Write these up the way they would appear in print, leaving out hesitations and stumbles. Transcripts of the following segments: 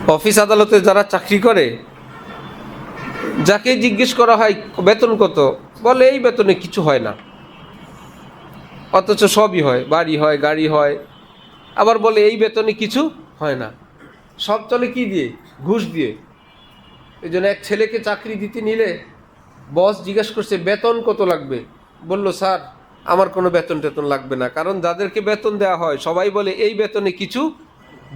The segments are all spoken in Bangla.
অফিস আদালতে যারা চাকরি করে, যাকে জিজ্ঞেস করা হয় বেতন কত, বলে এই বেতনে কিছু হয় না। অথচ সবই হয়, বাড়ি হয়, গাড়ি হয়। আবার বলে এই বেতনে কিছু হয় না। সব চলে কি দিয়ে? ঘুষ দিয়ে। এই জন্য এক ছেলেকে চাকরি দিতে নিলে বস জিজ্ঞেস করছে বেতন কত লাগবে। বলল, স্যার আমার কোনো বেতন টেতন লাগবে না, কারণ যাদেরকে বেতন দেওয়া হয় সবাই বলে এই বেতনে কিছু,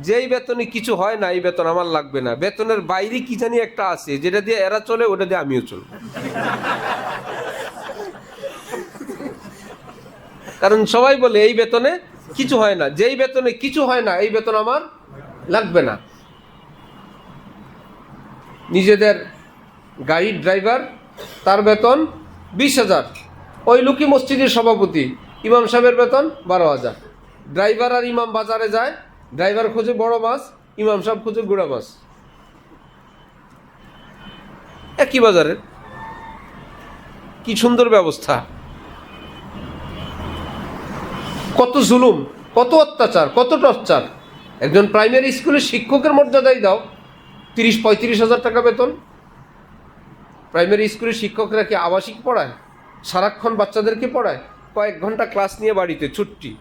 যেই বেতনে কিছু হয় না এই বেতন আমার লাগবে না। বেতনের বাইরে কি জানি একটা আছে, যেটা দিয়ে এরা চলে ওটা দিয়ে আমিও চলব। কারণ সবাই বলে এই বেতনে কিছু হয় না, যেই বেতনে কিছু হয় না এই বেতন আমার লাগবে না। নিজেদের গাড়ির ড্রাইভার, তার বেতন 20,000। ওই লোকই মসজিদের সভাপতি, ইমাম সাহেবের বেতন 12,000। ড্রাইভার আর ইমাম বাজারে যায়, ড্রাইভার খোঁজে বড় মাছ, ইমাম সাহেব খোঁজে গুঁড়া মাছ। একই বাজারের। কি সুন্দর ব্যবস্থা! কত জুলুম, কত অত্যাচার, কত টর্চার! একজন প্রাইমারি স্কুলের শিক্ষকের মর্যাদাই দাও, 30-35 হাজার টাকা বেতন। প্রাইমারি স্কুলের শিক্ষকরা কি আবাসিক পড়ায়? সারাক্ষণ বাচ্চাদেরকে পড়ায়? কয়েক ঘন্টা ক্লাস নিয়ে বাড়িতে ছুটি,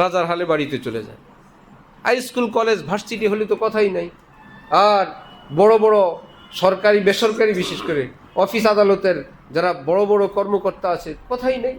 রাজার হালে বাড়িতে চলে যায়। হাই স্কুল, কলেজ, ভার্সিটি হলে তো কথাই নাই। আর বড় বড় সরকারি বেসরকারি বিশেষ করে অফিস আদালতের যারা বড় বড় কর্মকর্তা আছে, কথাই নেই।